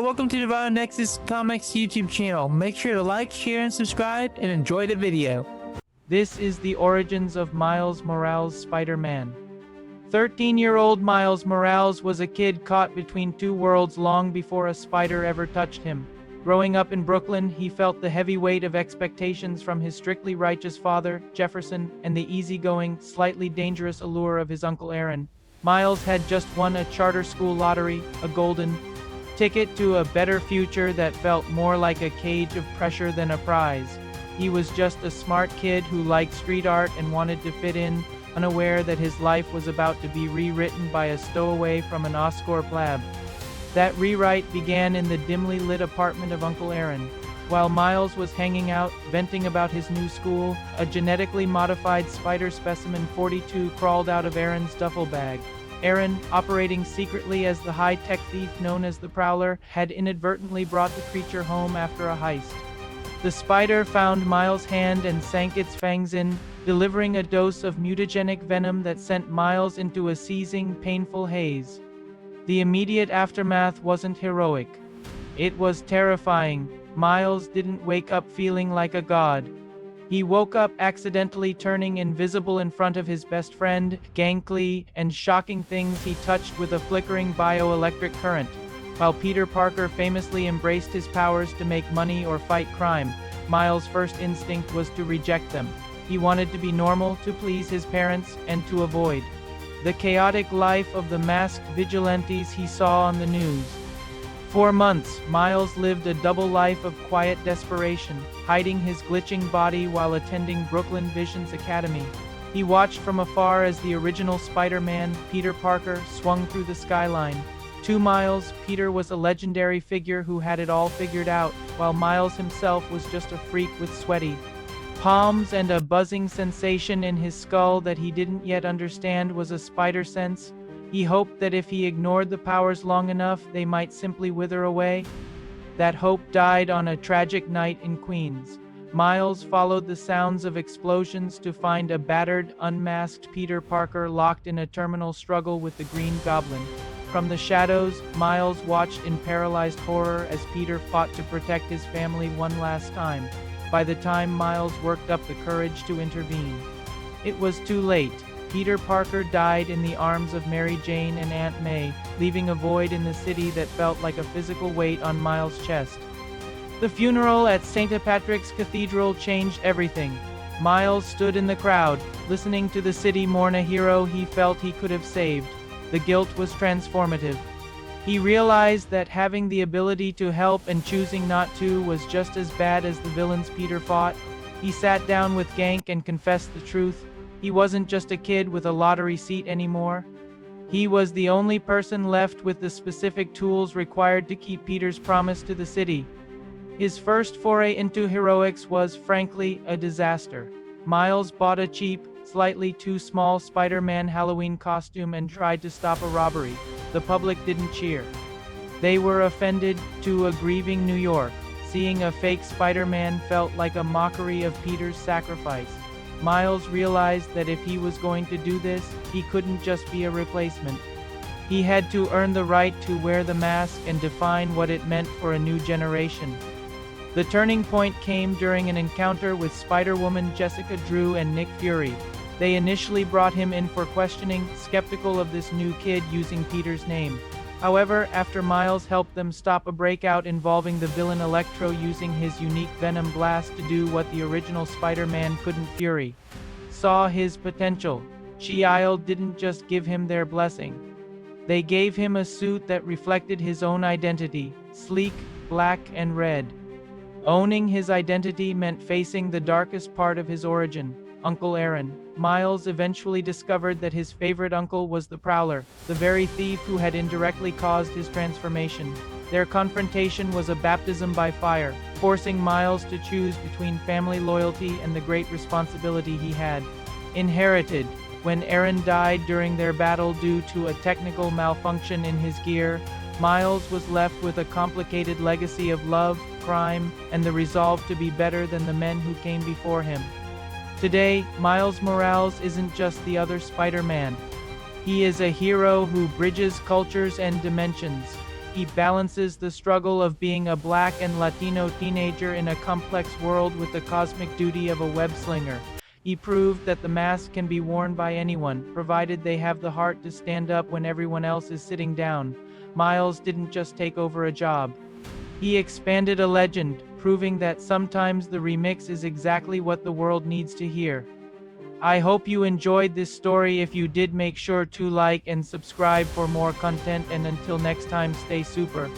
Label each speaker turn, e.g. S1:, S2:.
S1: welcome to the Violent Nexus Comics YouTube channel. Make sure to like, share, and subscribe, and enjoy the video.
S2: This is the origins of Miles Morales Spider-Man. 13-year-old Miles Morales was a kid caught between two worlds long before a spider ever touched him. Growing up in Brooklyn, he felt the heavy weight of expectations from his strictly righteous father, Jefferson, and the easygoing, slightly dangerous allure of his Uncle Aaron. Miles had just won a charter school lottery, a golden ticket to a better future that felt more like a cage of pressure than a prize. He was just a smart kid who liked street art and wanted to fit in, unaware that his life was about to be rewritten by a stowaway from an Oscorp lab. That rewrite began in the dimly lit apartment of Uncle Aaron. While Miles was hanging out, venting about his new school, a genetically modified spider specimen 42 crawled out of Aaron's duffel bag. Aaron, operating secretly as the high-tech thief known as the Prowler, had inadvertently brought the creature home after a heist. The spider found Miles' hand and sank its fangs in, delivering a dose of mutagenic venom that sent Miles into a seizing, painful haze. The immediate aftermath wasn't heroic. It was terrifying. Miles didn't wake up feeling like a god. He woke up accidentally turning invisible in front of his best friend, gangly, and shocking things he touched with a flickering bioelectric current. While Peter Parker famously embraced his powers to make money or fight crime, Miles' first instinct was to reject them. He wanted to be normal, to please his parents, and to avoid the chaotic life of the masked vigilantes he saw on the news. For months, Miles lived a double life of quiet desperation, hiding his glitching body while attending Brooklyn Vision's Academy. He watched from afar as the original Spider-Man, Peter Parker, swung through the skyline. To Miles, Peter was a legendary figure who had it all figured out, while Miles himself was just a freak with sweaty palms and a buzzing sensation in his skull that he didn't yet understand was a spider sense. He hoped that if he ignored the powers long enough, they might simply wither away. That hope died on a tragic night in Queens. Miles followed the sounds of explosions to find a battered, unmasked Peter Parker locked in a terminal struggle with the Green Goblin. From the shadows, Miles watched in paralyzed horror as Peter fought to protect his family one last time. By the time Miles worked up the courage to intervene, it was too late. Peter Parker died in the arms of Mary Jane and Aunt May, leaving a void in the city that felt like a physical weight on Miles' chest. The funeral at St. Patrick's Cathedral changed everything. Miles stood in the crowd, listening to the city mourn a hero he felt he could have saved. The guilt was transformative. He realized that having the ability to help and choosing not to was just as bad as the villains Peter fought. He sat down with Gank and confessed the truth. He wasn't just a kid with a lottery seat anymore. He was the only person left with the specific tools required to keep Peter's promise to the city. His first foray into heroics was, frankly, a disaster. Miles bought a cheap, slightly too small Spider-Man Halloween costume and tried to stop a robbery. The public didn't cheer. They were offended. To a grieving New York, seeing a fake Spider-Man felt like a mockery of Peter's sacrifice. Miles realized that if he was going to do this, he couldn't just be a replacement. He had to earn the right to wear the mask and define what it meant for a new generation. The turning point came during an encounter with Spider-Woman Jessica Drew and Nick Fury. They initially brought him in for questioning, skeptical of this new kid using Peter's name. However, after Miles helped them stop a breakout involving the villain Electro using his unique Venom Blast to do what the original Spider-Man couldn't, Fury saw his potential. Shield didn't just give him their blessing. They gave him a suit that reflected his own identity, sleek, black, and red. Owning his identity meant facing the darkest part of his origin, Uncle Aaron. Miles eventually discovered that his favorite uncle was the Prowler, the very thief who had indirectly caused his transformation. Their confrontation was a baptism by fire, forcing Miles to choose between family loyalty and the great responsibility he had inherited. When Aaron died during their battle due to a technical malfunction in his gear, Miles was left with a complicated legacy of love, crime, and the resolve to be better than the men who came before him. Today, Miles Morales isn't just the other Spider-Man. He is a hero who bridges cultures and dimensions. he balances the struggle of being a black and Latino teenager in a complex world with the cosmic duty of a web-slinger. He proved that the mask can be worn by anyone, provided they have the heart to stand up when everyone else is sitting down. Miles didn't just take over a job. He expanded a legend, proving that sometimes the remix is exactly what the world needs to hear. I hope you enjoyed this story. If you did, make sure to like and subscribe for more content, and until next time, stay super.